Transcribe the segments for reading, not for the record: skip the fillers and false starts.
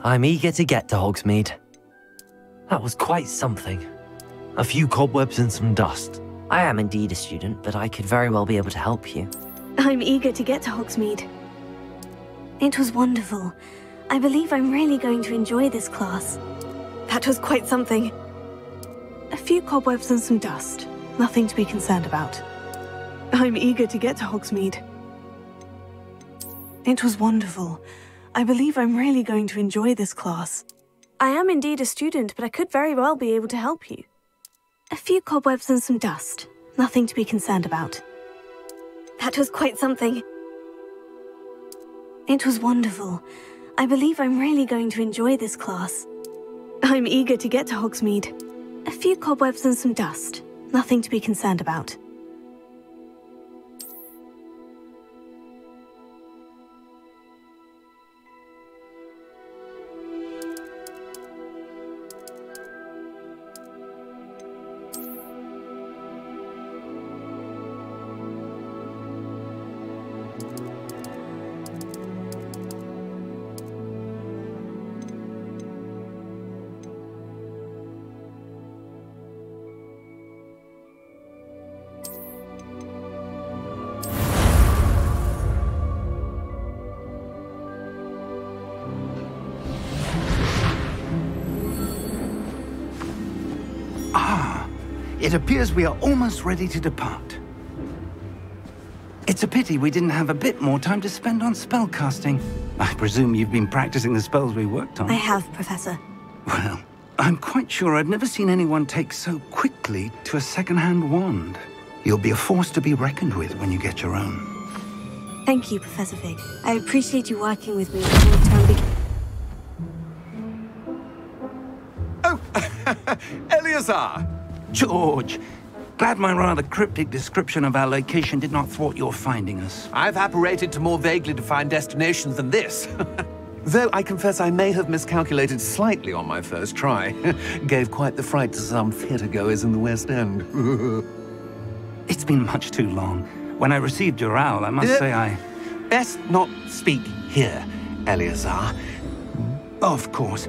I'm eager to get to Hogsmeade. That was quite something. A few cobwebs and some dust. I am indeed a student, but I could very well be able to help you. I'm eager to get to Hogsmeade. It was wonderful. I believe I'm really going to enjoy this class. That was quite something. A few cobwebs and some dust. Nothing to be concerned about. I'm eager to get to Hogsmeade. It was wonderful. I believe I'm really going to enjoy this class. I am indeed a student, but I could very well be able to help you. A few cobwebs and some dust. Nothing to be concerned about. That was quite something. It was wonderful. I believe I'm really going to enjoy this class. I'm eager to get to Hogsmeade. A few cobwebs and some dust. Nothing to be concerned about. It appears we are almost ready to depart. It's a pity we didn't have a bit more time to spend on spellcasting. I presume you've been practicing the spells we worked on. I have, Professor. Well, I'm quite sure I've never seen anyone take so quickly to a second-hand wand. You'll be a force to be reckoned with when you get your own. Thank you, Professor Fig. I appreciate you working with me before the term begins. Oh, Eleazar! George, glad my rather cryptic description of our location did not thwart your finding us. I've apparated to more vaguely defined destinations than this. Though I confess I may have miscalculated slightly on my first try. Gave quite the fright to some theatre-goers in the West End. It's been much too long. When I received your owl, I must say I... Best not speak here, Eleazar. Of course.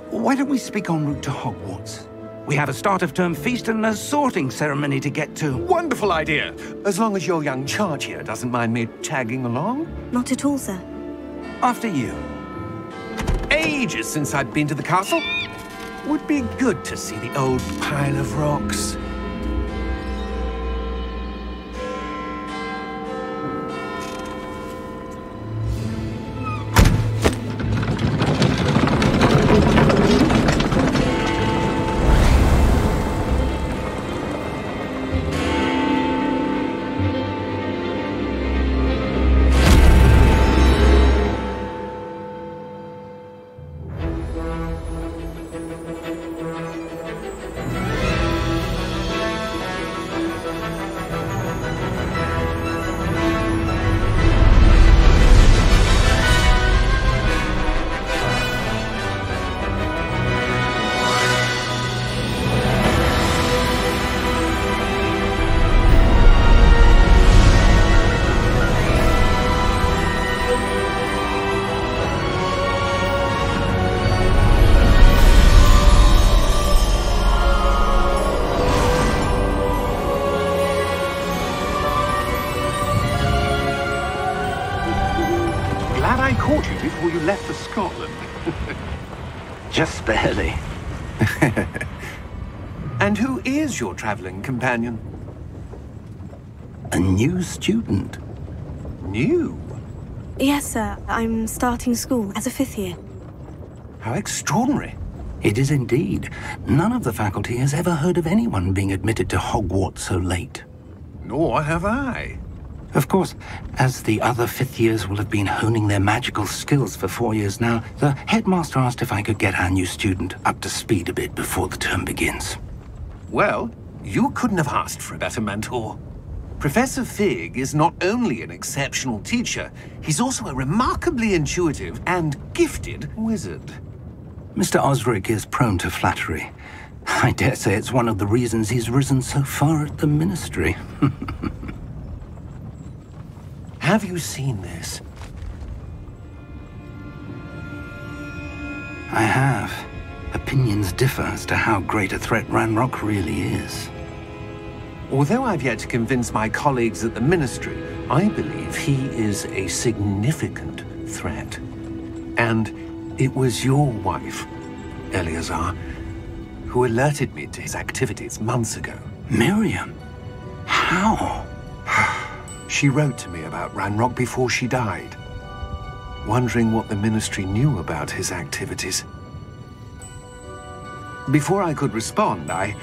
Why don't we speak en route to Hogwarts? We have a start-of-term feast and a sorting ceremony to get to. Wonderful idea! As long as your young charge here doesn't mind me tagging along. Not at all, sir. After you. Ages since I'd been to the castle. Would be good to see the old pile of rocks. Before you left for Scotland. Just barely. And who is your traveling companion? A new student. New? Yes, sir. I'm starting school as a 5th year. How extraordinary. It is indeed. None of the faculty has ever heard of anyone being admitted to Hogwarts so late. Nor have I. Of course, as the other 5th years will have been honing their magical skills for 4 years now, the headmaster asked if I could get our new student up to speed a bit before the term begins. Well, you couldn't have asked for a better mentor. Professor Fig is not only an exceptional teacher, he's also a remarkably intuitive and gifted wizard. Mr. Osric is prone to flattery. I dare say it's one of the reasons he's risen so far at the Ministry. Have you seen this? I have. Opinions differ as to how great a threat Ranrock really is. Although I've yet to convince my colleagues at the Ministry, I believe he is a significant threat. And it was your wife, Eleazar, who alerted me to his activities months ago. Miriam? How? She wrote to me about Ranrock before she died, wondering what the Ministry knew about his activities. Before I could respond, I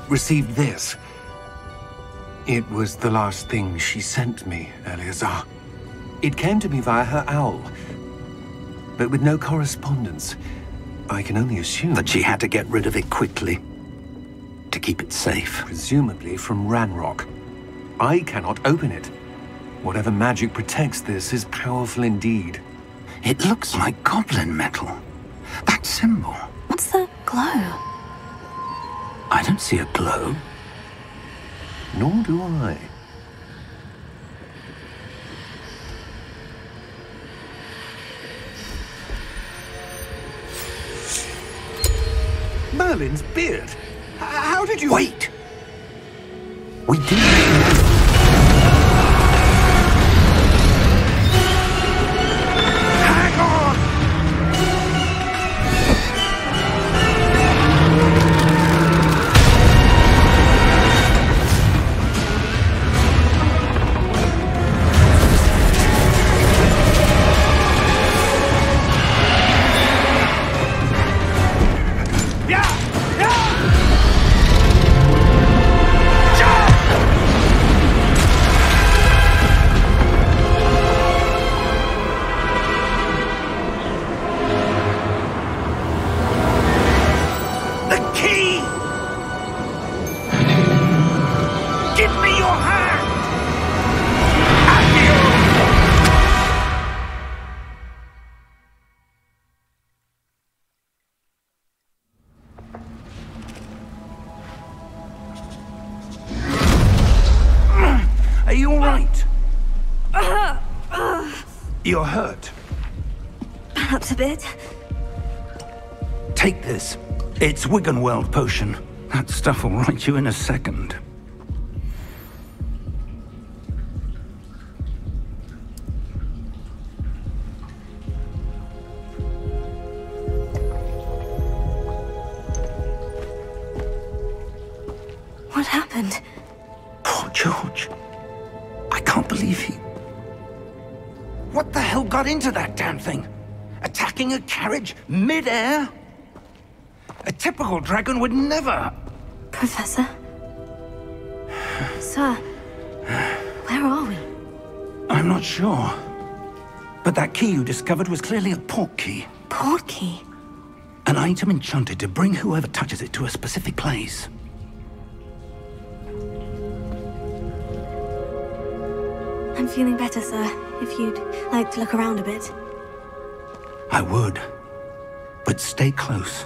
received this. It was the last thing she sent me, Eleazar. It came to me via her owl, but with no correspondence. I can only assume that she had to get rid of it quickly, to keep it safe. Presumably from Ranrock. I cannot open it. Whatever magic protects this is powerful indeed. It looks like goblin metal. That symbol. What's the glow? I don't see a glow. Nor do I. Merlin's beard. How did you... Wait! We didn't... You're hurt. Perhaps a bit. Take this. It's Wiggenweld potion. That stuff will right you in a second. What happened? Poor George. I can't believe he... What the hell got into that damn thing? Attacking a carriage mid-air? A typical dragon would never... Professor? Sir, where are we? I'm not sure. But that key you discovered was clearly a port key. Port key? An item enchanted to bring whoever touches it to a specific place. I'm feeling better, sir. If you'd like to look around a bit. I would. But stay close.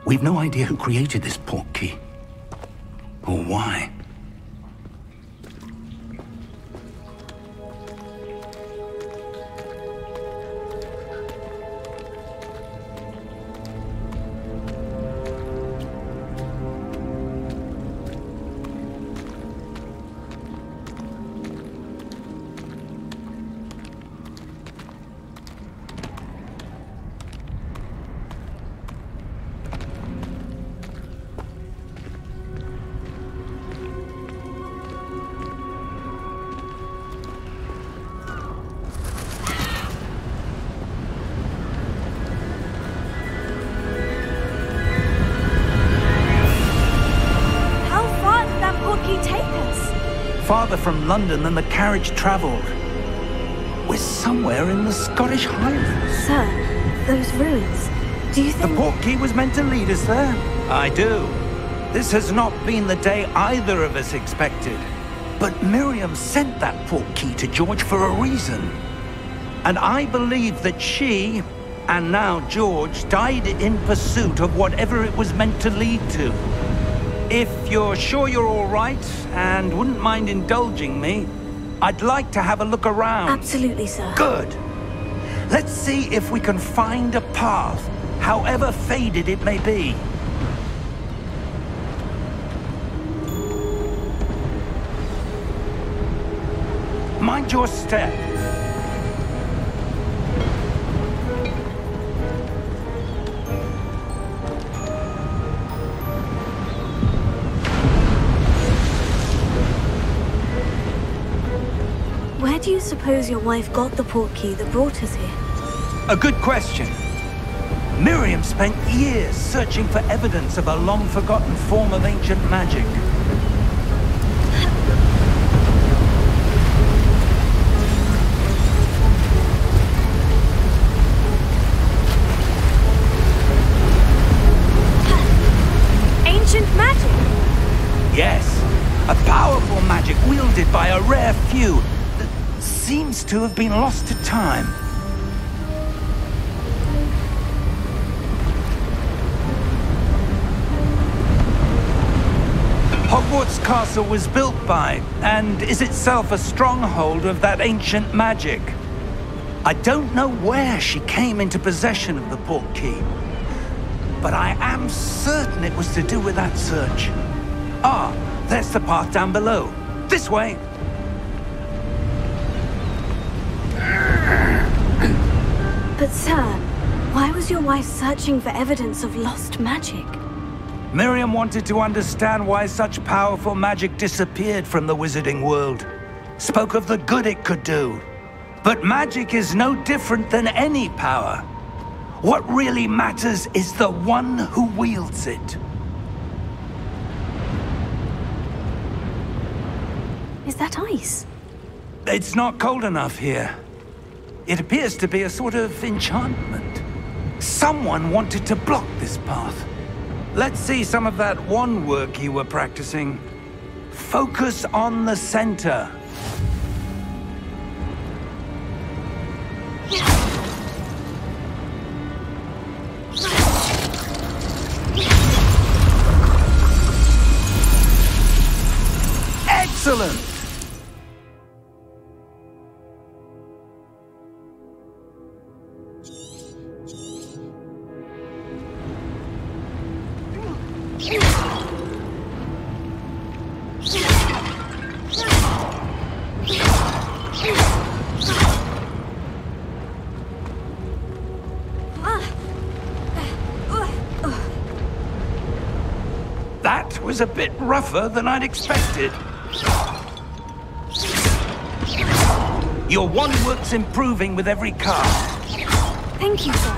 We've no idea who created this port key. Or why. Farther from London than the carriage travelled. We're somewhere in the Scottish Highlands. Sir, those ruins, do you think... The port key was meant to lead us there? I do. This has not been the day either of us expected. But Miriam sent that port key to George for a reason. And I believe that she, and now George, died in pursuit of whatever it was meant to lead to. If you're sure you're all right, and wouldn't mind indulging me, I'd like to have a look around. Absolutely, sir. Good. Let's see if we can find a path, however faded it may be. Mind your step. Where do you suppose your wife got the portkey that brought us here? A good question. Miriam spent years searching for evidence of a long-forgotten form of ancient magic. Ancient magic? Yes, a powerful magic wielded by a rare few that seems to have been lost to time. Hogwarts Castle was built by, and is itself a stronghold of that ancient magic. I don't know where she came into possession of the portkey, but I am certain it was to do with that search. Ah, there's the path down below. This way. But sir, why was your wife searching for evidence of lost magic? Miriam wanted to understand why such powerful magic disappeared from the wizarding world. Spoke of the good it could do. But magic is no different than any power. What really matters is the one who wields it. Is that ice? It's not cold enough here. It appears to be a sort of enchantment. Someone wanted to block this path. Let's see some of that wand work you were practicing. Focus on the center. Excellent! That was a bit rougher than I'd expected. Your wand work's improving with every cast. Thank you, sir.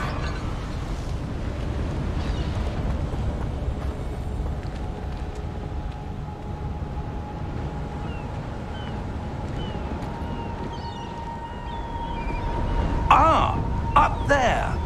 Ah, up there.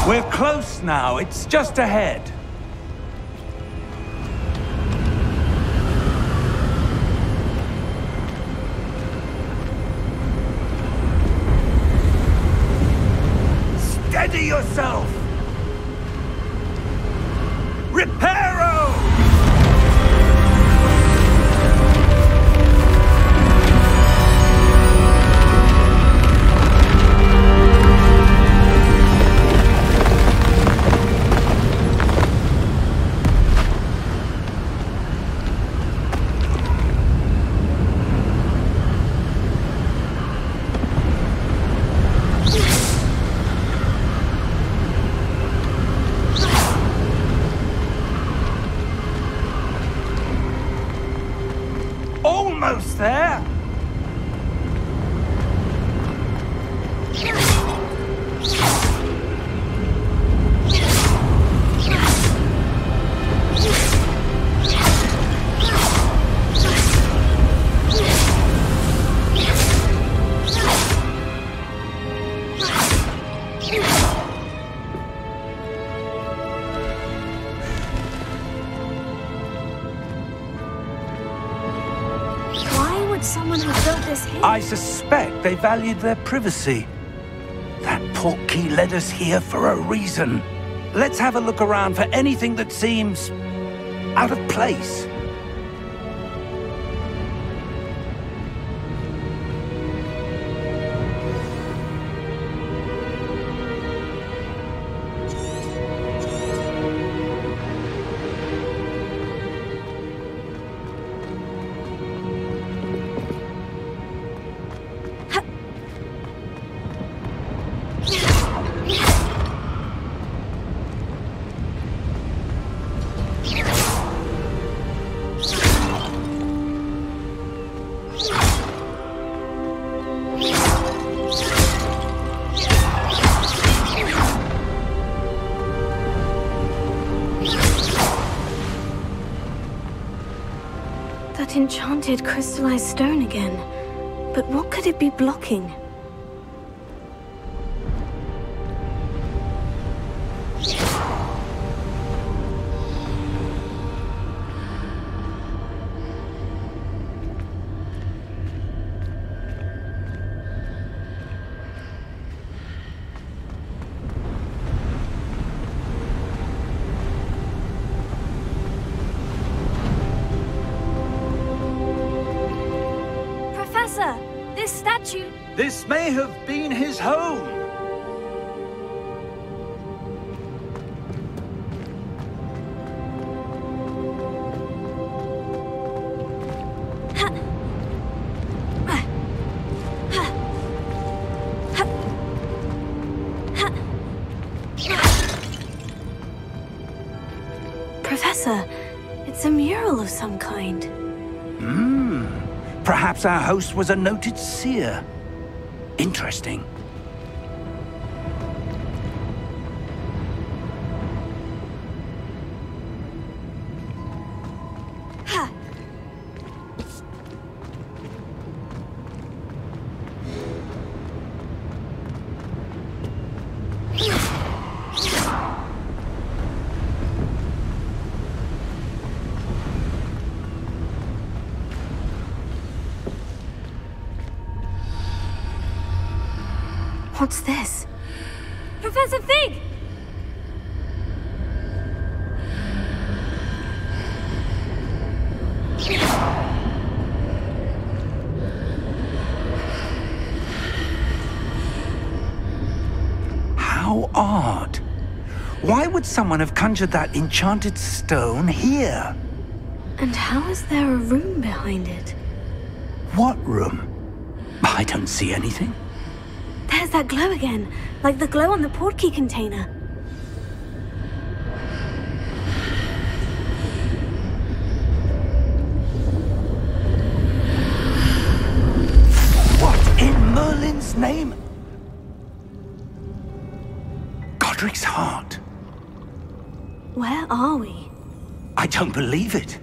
We're close now. It's just ahead. Steady yourself! Reparo! Almost there. that someone who built this here... I suspect they valued their privacy. That portkey led us here for a reason. Let's have a look around for anything that seems out of place. That enchanted crystallized stone again. But what could it be blocking? This statue... This may have been his home. Professor, it's a mural of some kind. Perhaps our host was a noted seer. Interesting. What's this? Professor Fig! How odd. Why would someone have conjured that enchanted stone here? And how is there a room behind it? What room? I don't see anything. There's that glow again, like the glow on the portkey container. What in Merlin's name? Godric's heart. Where are we? I don't believe it.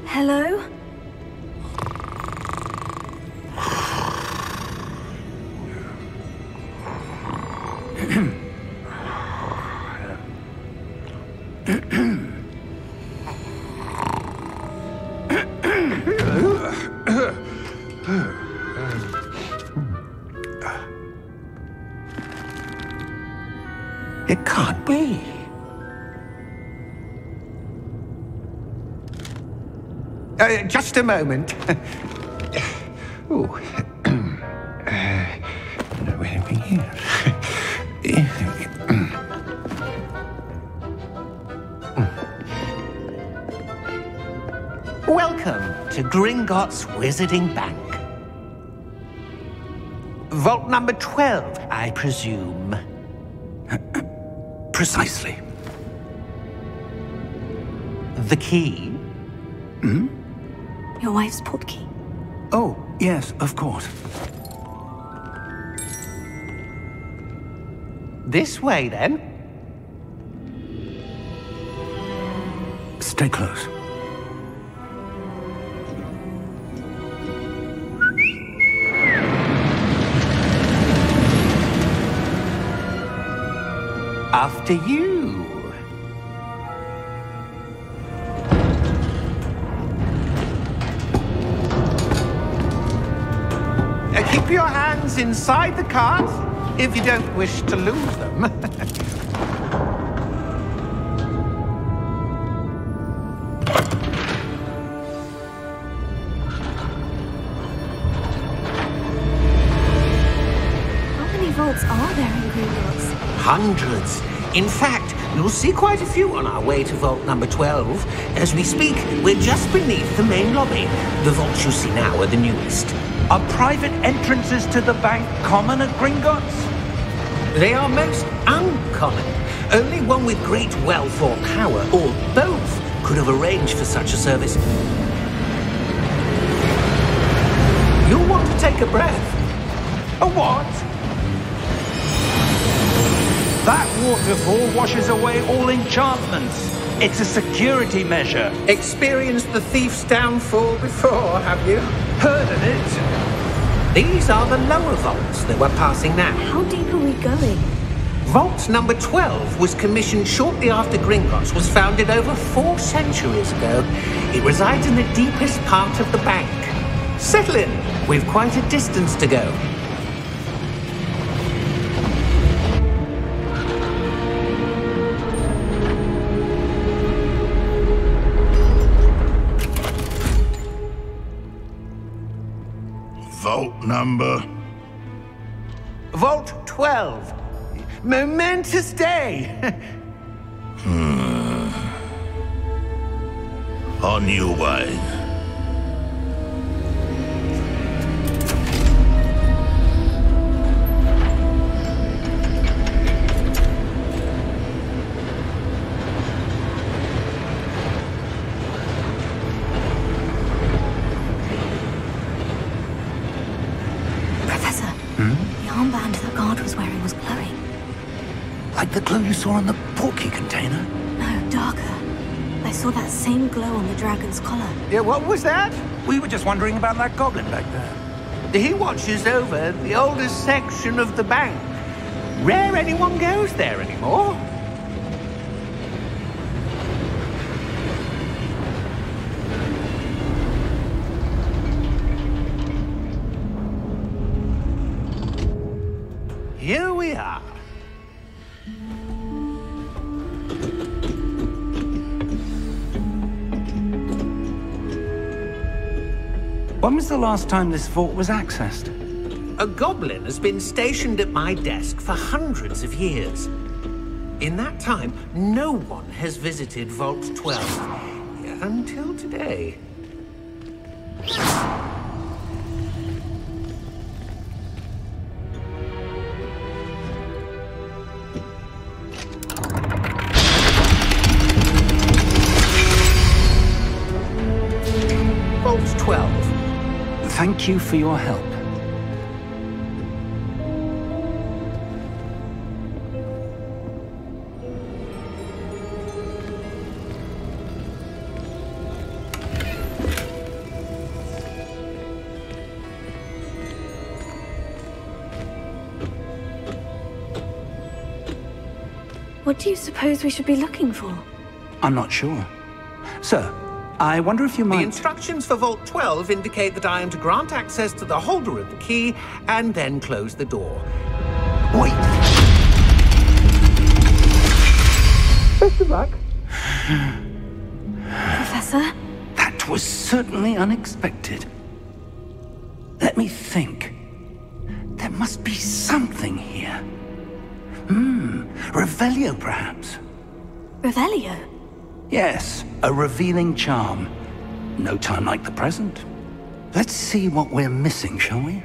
Hello? It can't be. Just a moment. Oh. Anything here? Welcome to Gringotts Wizarding Bank. Vault number 12, I presume. Precisely. The key? Hmm? Your wife's portkey. Oh, yes, of course. This way, then. Stay close. After you. Keep your hands inside the cart if you don't wish to lose them. Vaults are there in Gringotts? Hundreds. In fact, you'll see quite a few on our way to vault number 12. As we speak, we're just beneath the main lobby. The vaults you see now are the newest. Are private entrances to the bank common at Gringotts? They are most uncommon. Only one with great wealth or power, or both, could have arranged for such a service. You'll want to take a breath. A what? That waterfall washes away all enchantments. It's a security measure. Experienced the thief's downfall before, have you? Heard of it? These are the lower vaults that we're passing now. How deep are we going? Vault number 12 was commissioned shortly after Gringotts was founded over 4 centuries ago. It resides in the deepest part of the bank. Settle in. We've quite a distance to go. Vault number? Vault 12. Momentous day. On your way. Like the glow you saw on the portkey container? No, darker. I saw that same glow on the dragon's collar. Yeah, what was that? We were just wondering about that goblin back there. He watches over the oldest section of the bank. Rare anyone goes there anymore. Here we are. When was the last time this vault was accessed? A goblin has been stationed at my desk for hundreds of years. In that time, no one has visited Vault 12. Until today. Vault 12. Thank you for your help. What do you suppose we should be looking for? I'm not sure. Sir, I wonder if you might... The instructions for Vault 12 indicate that I am to grant access to the holder of the key and then close the door. Wait! Best of luck. Professor? That was certainly unexpected. Let me think. There must be something here. Revelio, perhaps? Revelio? Yes, a revealing charm. No time like the present. Let's see what we're missing, shall we?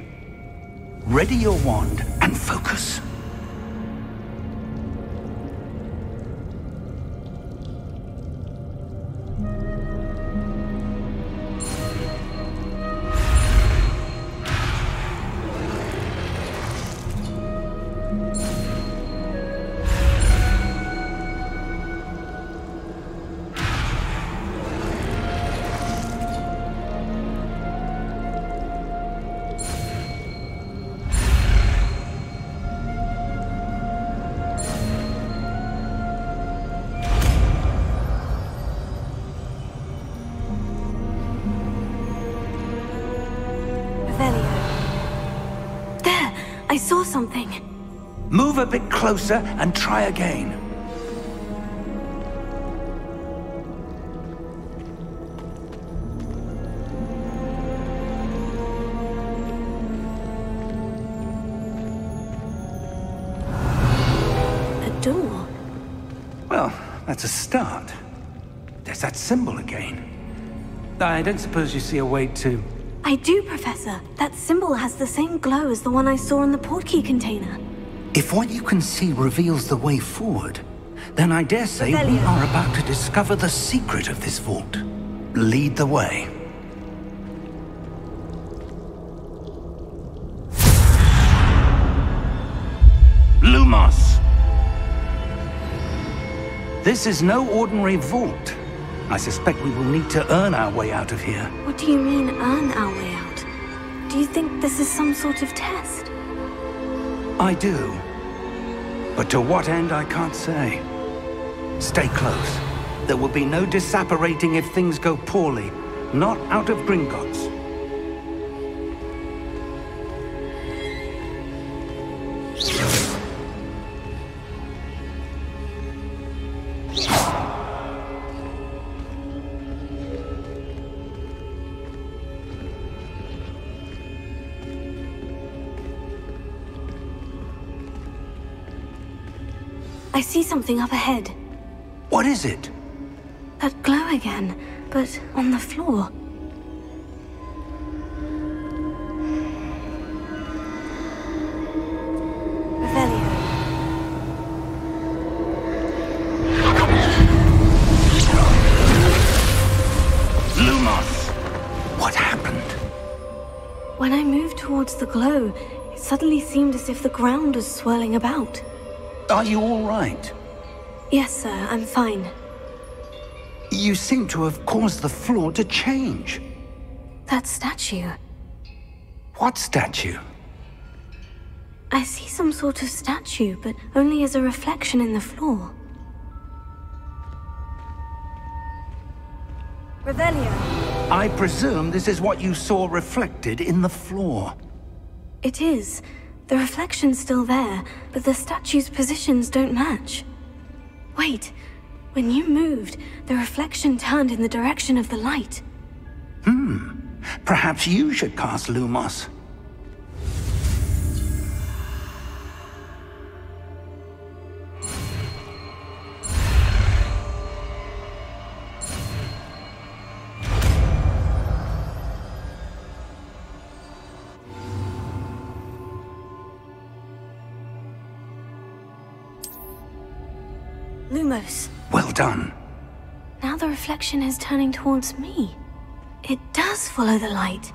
Ready your wand and focus. I saw something. Move a bit closer and try again. A door. Well, that's a start. There's that symbol again. I don't suppose you see a way to... I do, Professor. That symbol has the same glow as the one I saw in the portkey container. If what you can see reveals the way forward, then I dare say we are about to discover the secret of this vault. Lead the way. Lumos! This is no ordinary vault. I suspect we will need to earn our way out of here. What do you mean, earn our way out? Do you think this is some sort of test? I do. But to what end, I can't say. Stay close. There will be no disapparating if things go poorly. Not out of Gringotts. I see something up ahead. What is it? That glow again, but on the floor. Revelio. Lumos! What happened? When I moved towards the glow, it suddenly seemed as if the ground was swirling about. Are you all right? Yes, sir, I'm fine. You seem to have caused the floor to change. That statue. What statue? I see some sort of statue, but only as a reflection in the floor. Revelio. I presume this is what you saw reflected in the floor. It is. The reflection's still there, but the statue's positions don't match. Wait, when you moved, the reflection turned in the direction of the light. Perhaps you should cast Lumos. Lumos. Well done. Now the reflection is turning towards me. It does follow the light.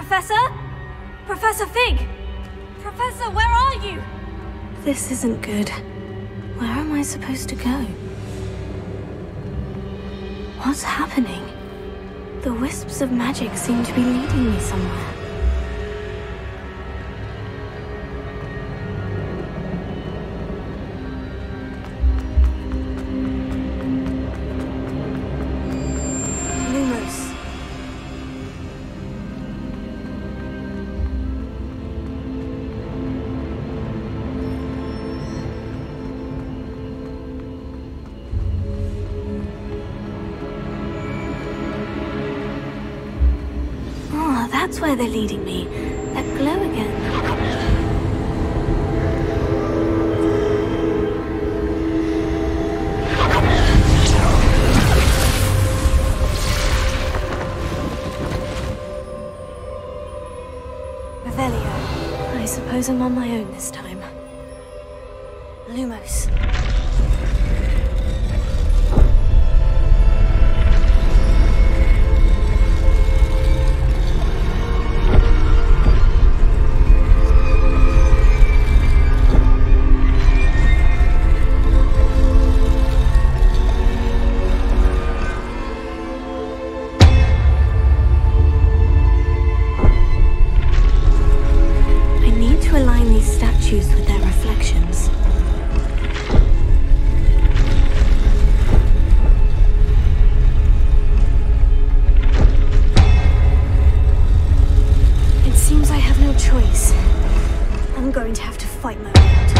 Professor? Professor Fig! Professor, where are you? This isn't good. Where am I supposed to go? What's happening? The wisps of magic seem to be leading me somewhere. That's where they're leading me. That glow again. Revelio. I suppose I'm on my own this time. Lumos. With their reflections. It seems I have no choice. I'm going to have to fight my way out.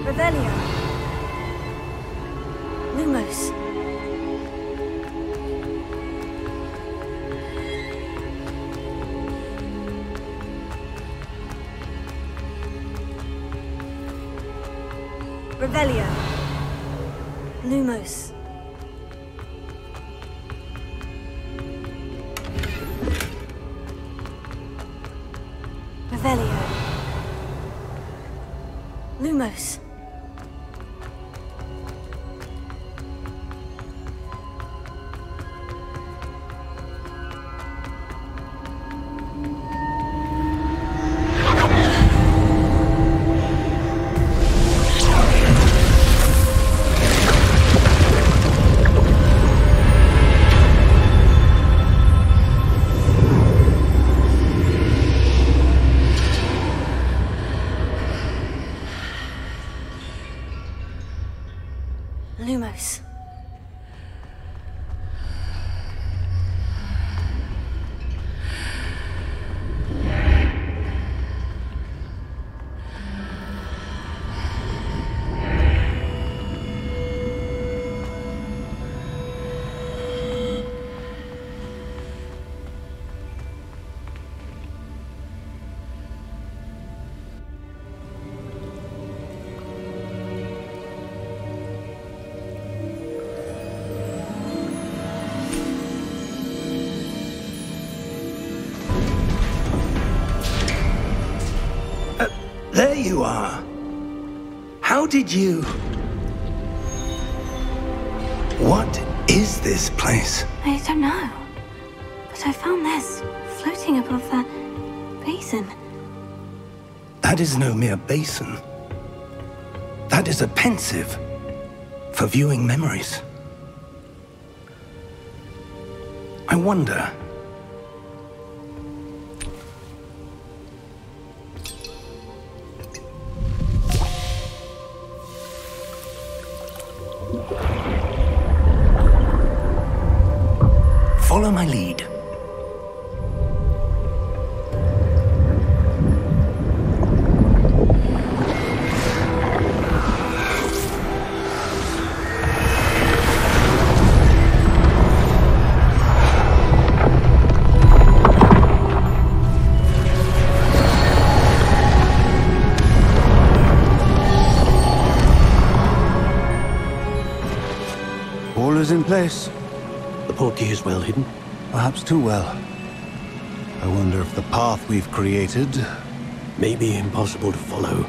Revelio. Lumos. Revelio. Lumos. Revelio. Lumos. There you are. How did you... What is this place? I don't know. But I found this floating above that basin. That is no mere basin. That is a pensive for viewing memories. I wonder... Follow my lead. All is in place. The portkey is well hidden? Perhaps too well. I wonder if the path we've created... may be impossible to follow.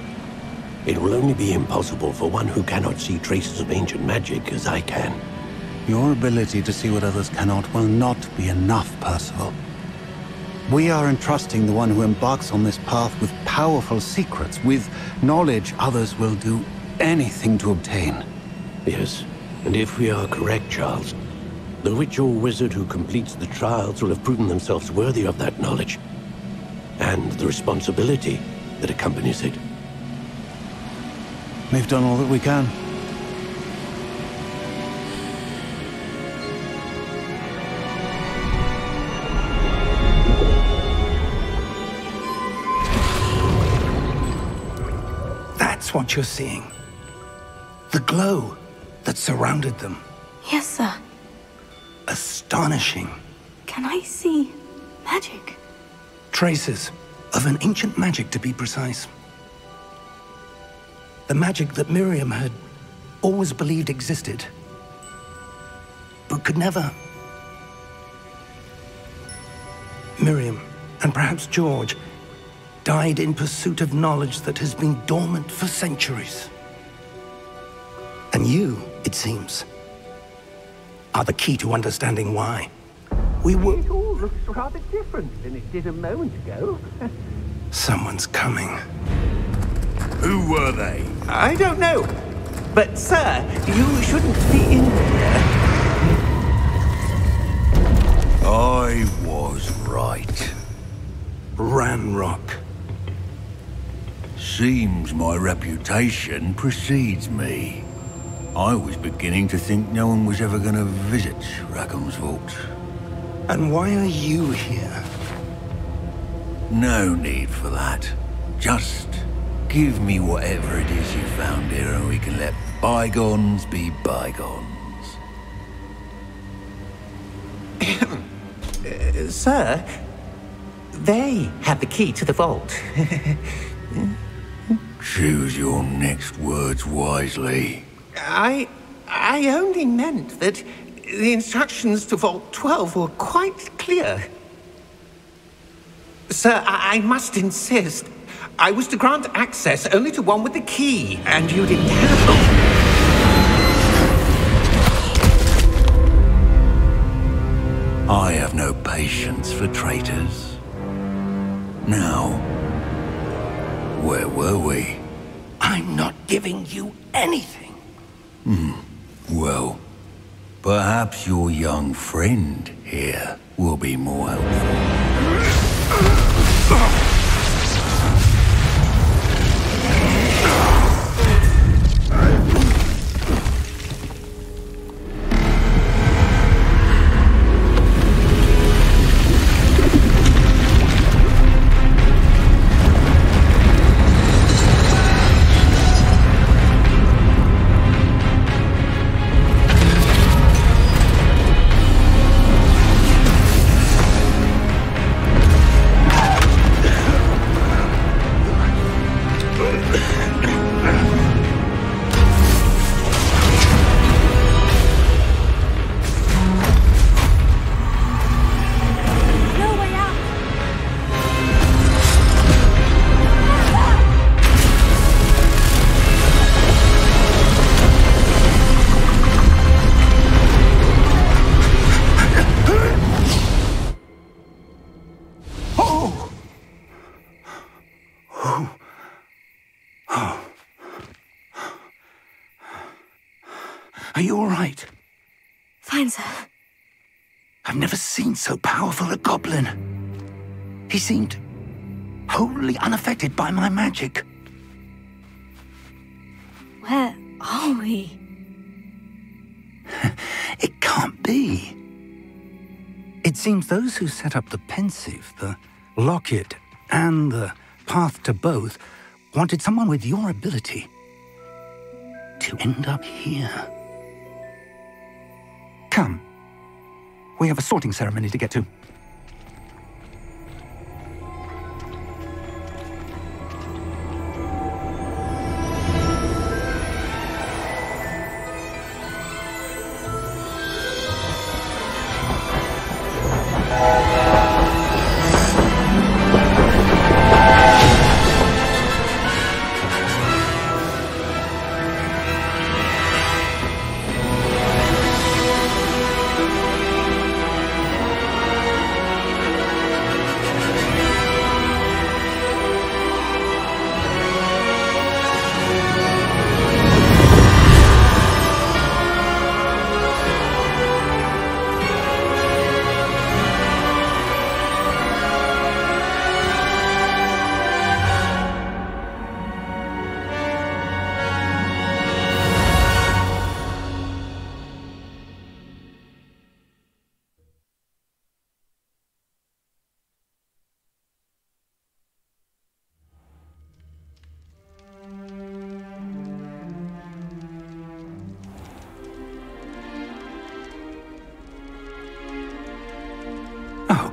It will only be impossible for one who cannot see traces of ancient magic as I can. Your ability to see what others cannot will not be enough, Percival. We are entrusting the one who embarks on this path with powerful secrets, with knowledge others will do anything to obtain. Yes, and if we are correct, Charles, the witch or wizard who completes the trials will have proven themselves worthy of that knowledge, and the responsibility that accompanies it. We've done all that we can. That's what you're seeing. The glow that surrounded them. Yes, sir. Astonishing. Can I see magic? Traces of an ancient magic, to be precise. The magic that Miriam had always believed existed, but could never. Miriam, and perhaps George, died in pursuit of knowledge that has been dormant for centuries. And you, it seems, are the key to understanding why. We will... It all looks rather different than it did a moment ago. Someone's coming. Who were they? I don't know. But, sir, you shouldn't be in there. I was right. Ranrock. Seems my reputation precedes me. I was beginning to think no one was ever going to visit Rackham's Vault. And why are you here? No need for that. Just give me whatever it is you found here and we can let bygones be bygones. Sir, they have the key to the vault. Choose your next words wisely. I only meant that the instructions to Vault 12 were quite clear. Sir, I must insist. I was to grant access only to one with the key, and you didn't have it. I have no patience for traitors. Now, where were we? I'm not giving you anything. Well, perhaps your young friend here will be more helpful. Are you all right? Fine, sir. I've never seen so powerful a goblin. He seemed wholly unaffected by my magic. Where are we? It can't be. It seems those who set up the pensive, the locket, and the path to both wanted someone with your ability to end up here. Come. We have a sorting ceremony to get to.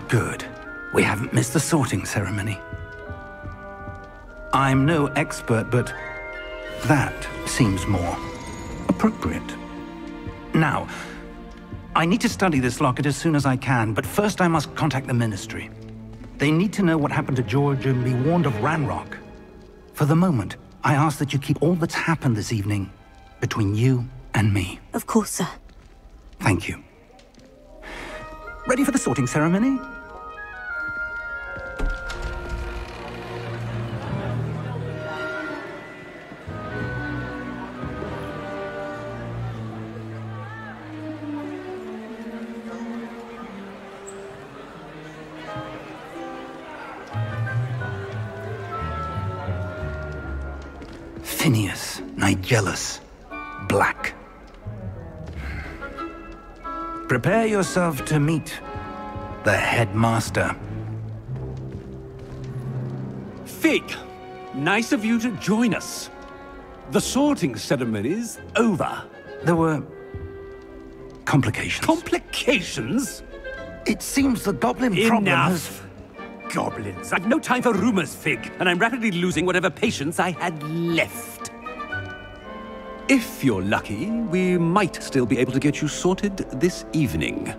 Good. We haven't missed the sorting ceremony. I'm no expert, but that seems more appropriate. Now, I need to study this locket as soon as I can, but first I must contact the Ministry. They need to know what happened to George and be warned of Ranrock. For the moment, I ask that you keep all that's happened this evening between you and me. Of course, sir. Thank you. Ready for the sorting ceremony? Phineas, Nigellus, Black. Prepare yourself to meet the headmaster. Fig, nice of you to join us. The sorting ceremony's over. There were complications. Complications? It seems the goblin problem has... Goblins. I've no time for rumors, Fig, and I'm rapidly losing whatever patience I had left. If you're lucky, we might still be able to get you sorted this evening.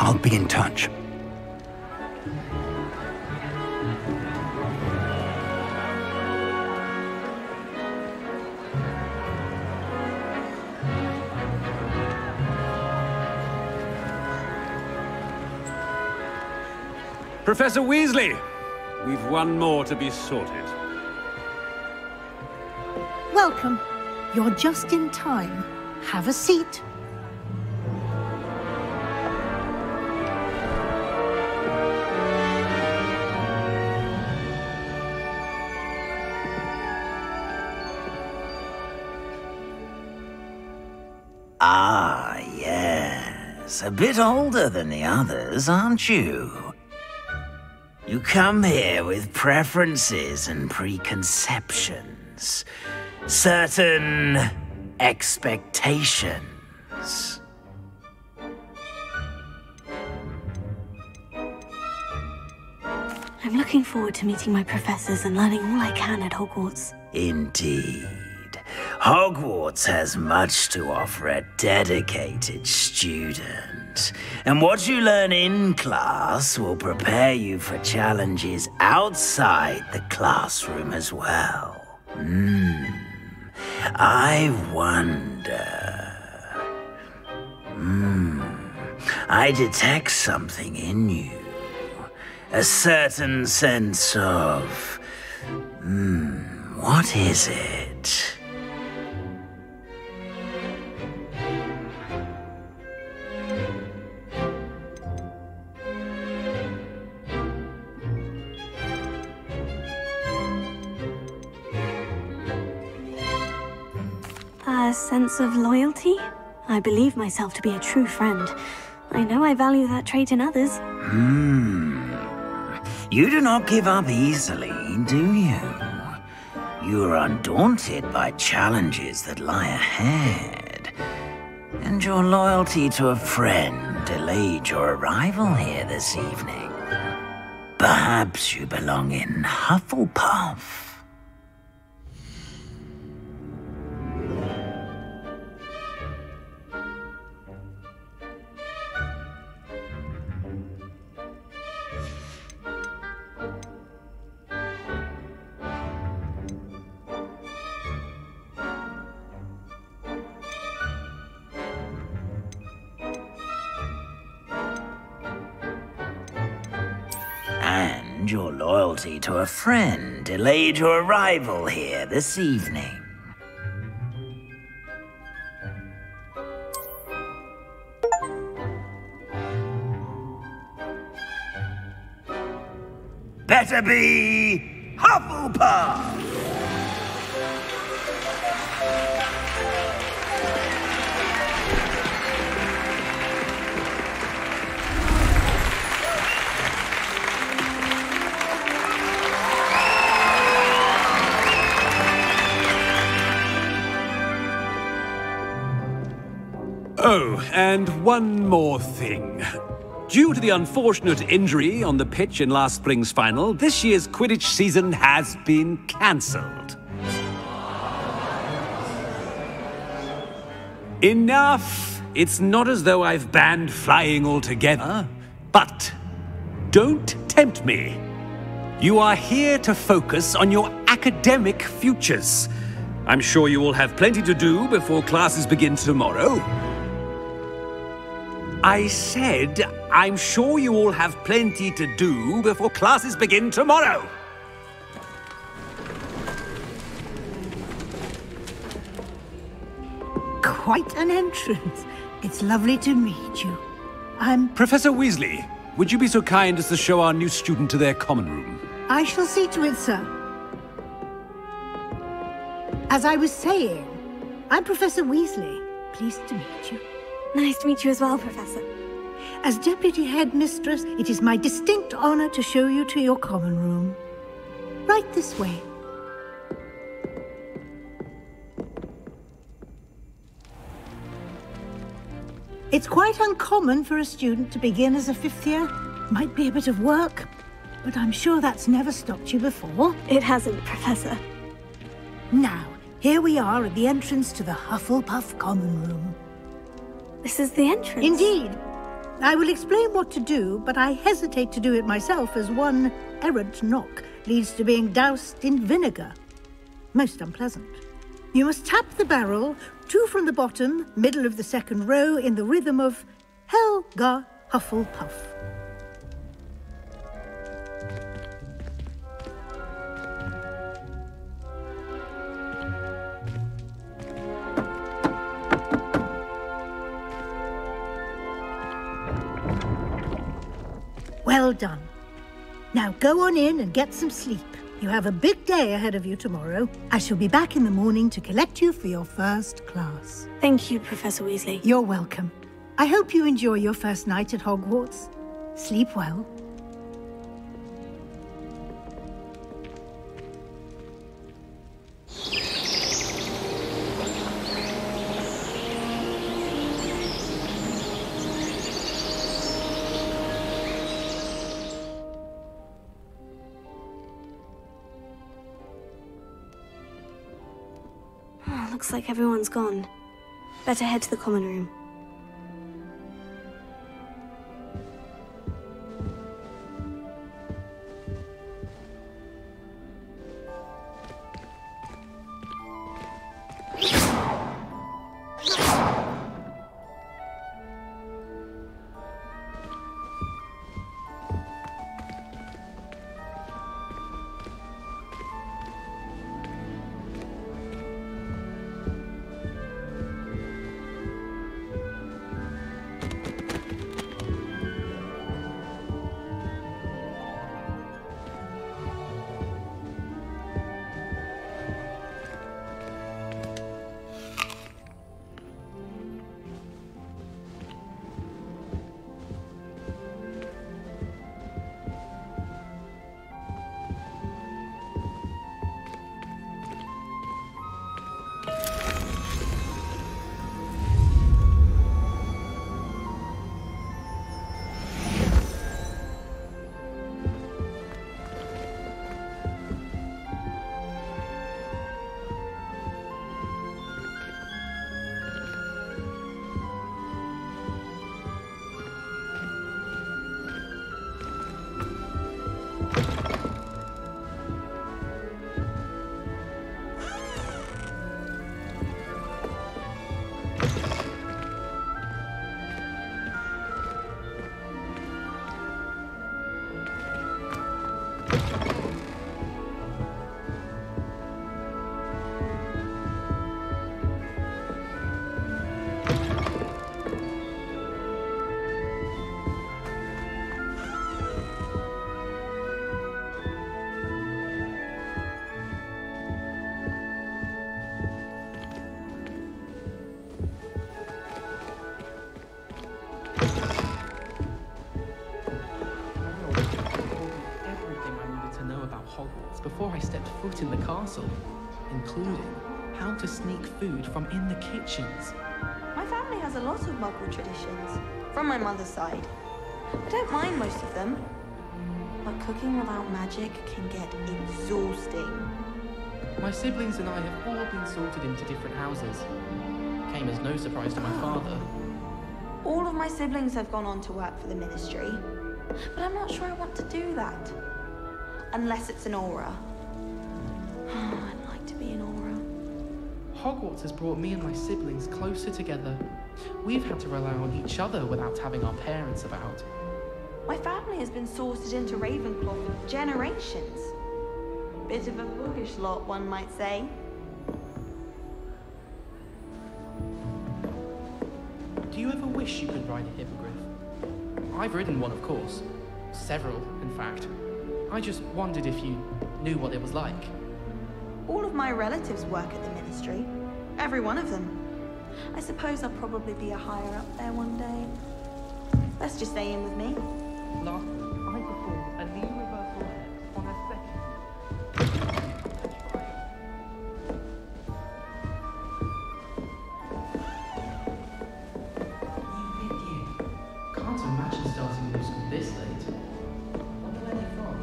I'll be in touch. Professor Weasley, we've one more to be sorted. Welcome. You're just in time. Have a seat. Ah, yes. A bit older than the others, aren't you? You come here with preferences and preconceptions. Certain expectations. I'm looking forward to meeting my professors and learning all I can at Hogwarts. Indeed. Hogwarts has much to offer a dedicated student. And what you learn in class will prepare you for challenges outside the classroom as well. I wonder... I detect something in you. A certain sense of... what is it? A sense of loyalty? I believe myself to be a true friend. I know I value that trait in others. You do not give up easily, do you? You are undaunted by challenges that lie ahead. And your loyalty to a friend delayed your arrival here this evening. Perhaps you belong in Hufflepuff. And your loyalty to a friend delayed your arrival here this evening. Better be Hufflepuff! Oh, and one more thing. Due to the unfortunate injury on the pitch in last spring's final, this year's Quidditch season has been cancelled. Enough! It's not as though I've banned flying altogether, but don't tempt me. You are here to focus on your academic futures. I'm sure you will have plenty to do before classes begin tomorrow. I said, I'm sure you all have plenty to do before classes begin tomorrow. Quite an entrance. It's lovely to meet you. I'm... Professor Weasley, would you be so kind as to show our new student to their common room? I shall see to it, sir. As I was saying, I'm Professor Weasley. Pleased to meet you. Nice to meet you as well, Professor. As Deputy Headmistress, it is my distinct honor to show you to your common room. Right this way. It's quite uncommon for a student to begin as a fifth year. Might be a bit of work, but I'm sure that's never stopped you before. It hasn't, Professor. Now, here we are at the entrance to the Hufflepuff common room. This is the entrance? Indeed. I will explain what to do, but I hesitate to do it myself as one errant knock leads to being doused in vinegar. Most unpleasant. You must tap the barrel, 2 from the bottom, middle of the second row, in the rhythm of Helga Hufflepuff. Well done. Now go on in and get some sleep. You have a big day ahead of you tomorrow. I shall be back in the morning to collect you for your first class. Thank you, Professor Weasley. You're welcome. I hope you enjoy your first night at Hogwarts. Sleep well. Looks like everyone's gone. Better head to the common room. about Hogwarts before I stepped foot in the castle, including how to sneak food from in the kitchens. My family has a lot of Muggle traditions, from my mother's side. I don't mind most of them, but cooking without magic can get exhausting. My siblings and I have all been sorted into different houses. Came as no surprise to my father. All of my siblings have gone on to work for the Ministry, but I'm not sure I want to do that. Unless it's an aura. I'd like to be an aura. Hogwarts has brought me and my siblings closer together. We've had to rely on each other without having our parents about. My family has been sorted into Ravenclaw for generations. Bit of a bookish lot, one might say. Do you ever wish you could ride a hippogriff? I've ridden one, of course. Several, in fact. I just wondered if you knew what it was like. All of my relatives work at the Ministry. Every one of them. I suppose I'll probably be a higher up there one day. Let's just stay in with me. Last, I performed a knee reversal head on a second. Can't imagine starting new school this late. Wonder where they're from.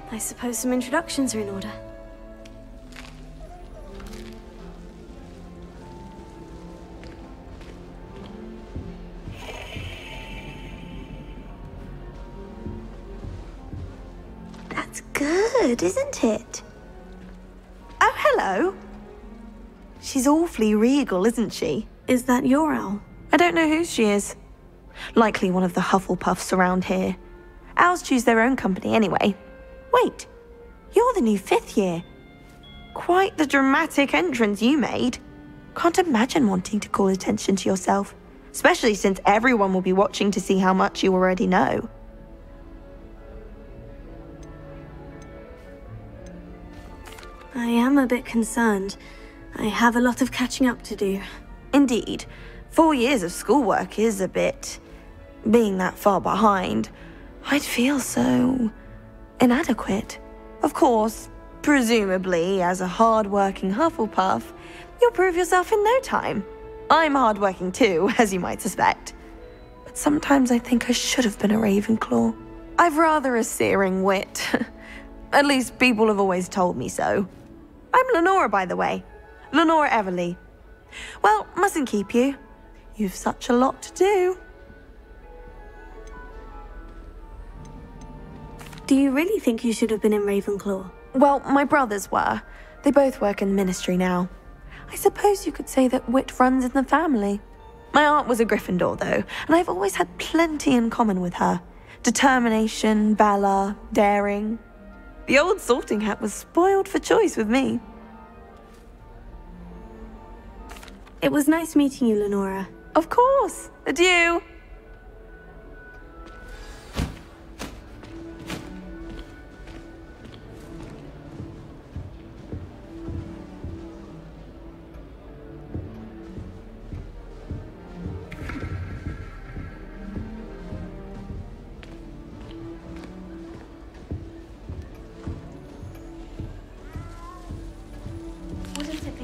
I suppose some introductions are in order. That's good, isn't it? Oh, hello. She's awfully regal, isn't she? Is that your owl? I don't know who she is. Likely one of the Hufflepuffs around here. Owls choose their own company anyway. Wait, you're the new 5th year. Quite the dramatic entrance you made. Can't imagine wanting to call attention to yourself, especially since everyone will be watching to see how much you already know. I am a bit concerned. I have a lot of catching up to do. Indeed, 4 years of schoolwork is a bit... Being that far behind, I'd feel so... inadequate. Of course, presumably, as a hard-working Hufflepuff, you'll prove yourself in no time. I'm hard-working too, as you might suspect. But sometimes I think I should have been a Ravenclaw. I've rather a searing wit. At least people have always told me so. I'm Lenora, by the way. Lenora Everly. Well, mustn't keep you. You've such a lot to do. Do you really think you should have been in Ravenclaw? Well, my brothers were. They both work in the Ministry now. I suppose you could say that wit runs in the family. My aunt was a Gryffindor, though, and I've always had plenty in common with her. Determination, valor, daring. The old sorting hat was spoiled for choice with me. It was nice meeting you, Lenora. Of course. Adieu.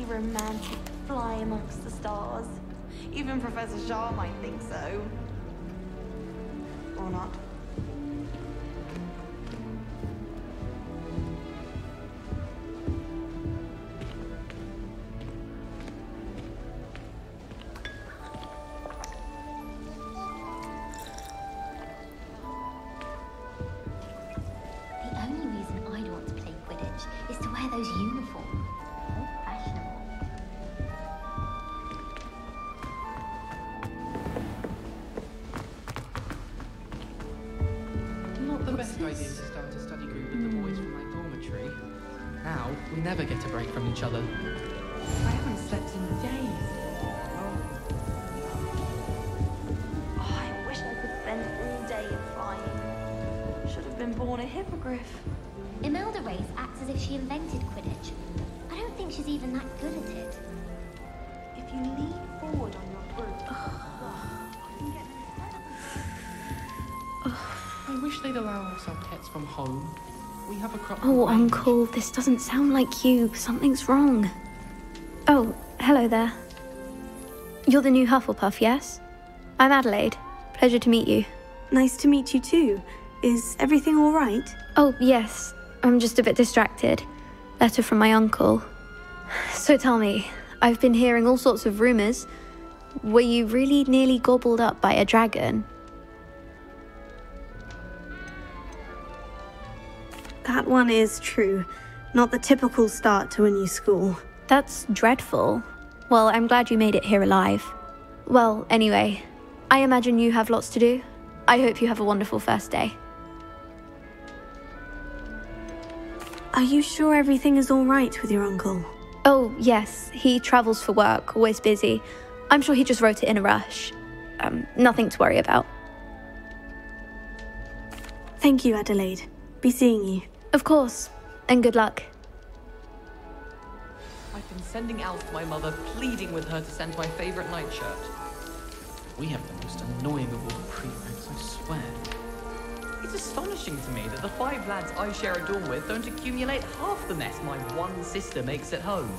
Romantic to fly amongst the stars. Even Professor Shah might think so. Or not. The only reason I don't want to play Quidditch is to wear those uniforms. Idea to start a study group with the boys from my dormitory. Now, we never get a break from each other. I haven't slept in days. Oh, I wish I could spend all day in flying. Should have been born a hippogriff. Imelda Reyes acts as if she invented Quidditch. I don't think she's even that good at it. If you lean forward on your group. I wish they'd allow us our pets from home. We have a crop. Oh, Uncle, this doesn't sound like you. Something's wrong. Oh, hello there. You're the new Hufflepuff, yes? I'm Adelaide. Pleasure to meet you. Nice to meet you too. Is everything all right? Oh, yes. I'm just a bit distracted. Letter from my uncle. So tell me, I've been hearing all sorts of rumors. Were you really nearly gobbled up by a dragon? That one is true. Not the typical start to a new school. That's dreadful. Well, I'm glad you made it here alive. Well, anyway, I imagine you have lots to do. I hope you have a wonderful first day. Are you sure everything is all right with your uncle? Oh, yes. He travels for work, always busy. I'm sure he just wrote it in a rush. Nothing to worry about. Thank you, Adelaide. Be seeing you. Of course. And good luck. I've been sending Alf to my mother, pleading with her to send my favorite nightshirt. We have the most annoying of all prefects, I swear. It's astonishing to me that the 5 lads I share a dorm with don't accumulate half the mess my one sister makes at home.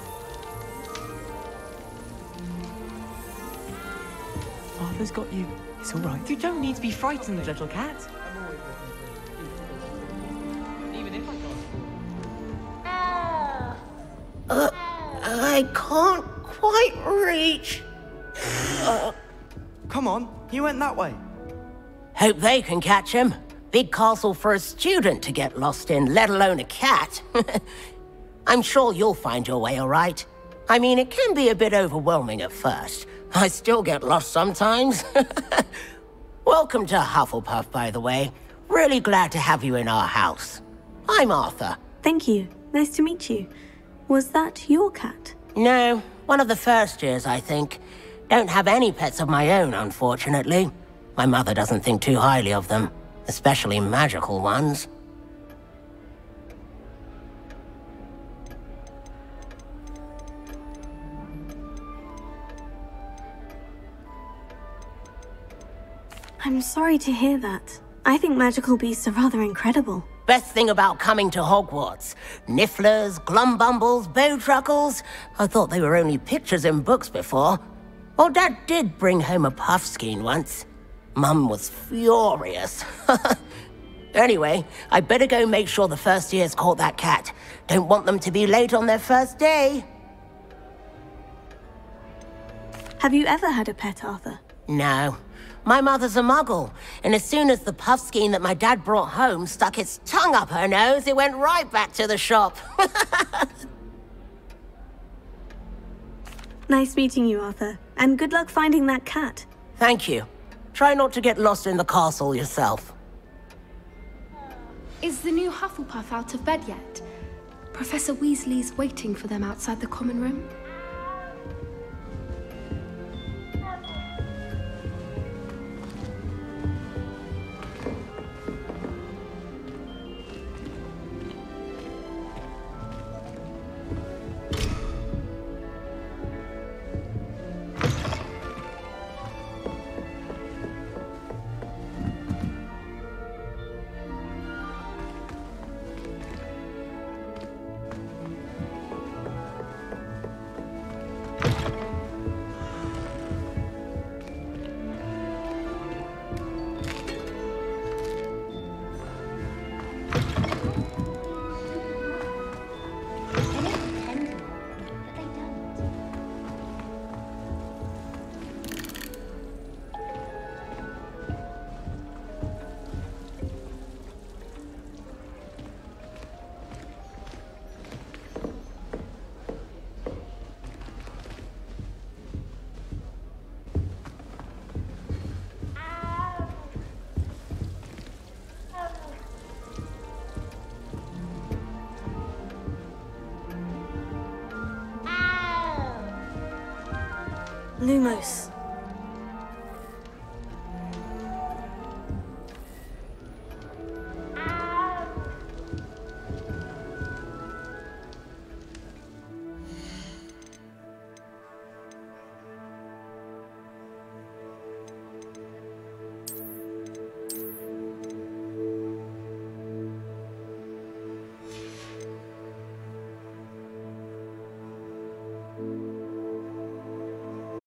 Father's got you. It's all right. You don't need to be frightened, little cat. Even if I can't. I can't quite reach. Come on, he went that way. Hope they can catch him. Big castle for a student to get lost in, let alone a cat. I'm sure you'll find your way all right. I mean, it can be a bit overwhelming at first. I still get lost sometimes. Welcome to Hufflepuff, by the way. Really glad to have you in our house. I'm Arthur. Thank you. Nice to meet you. Was that your cat? No, one of the first years, I think. Don't have any pets of my own, unfortunately. My mother doesn't think too highly of them, especially magical ones. I'm sorry to hear that. I think magical beasts are rather incredible. Best thing about coming to Hogwarts. Nifflers, glumbumbles, bowtruckles. I thought they were only pictures in books before. Well, Dad did bring home a puffskein once. Mum was furious. Anyway, I better go make sure the first years caught that cat. Don't want them to be late on their first day. Have you ever had a pet, Arthur? No. My mother's a muggle, and as soon as the puffskein that my dad brought home stuck its tongue up her nose, it went right back to the shop. Nice meeting you, Arthur. And good luck finding that cat. Thank you. Try not to get lost in the castle yourself. Is the new Hufflepuff out of bed yet? Professor Weasley's waiting for them outside the common room. Lumos,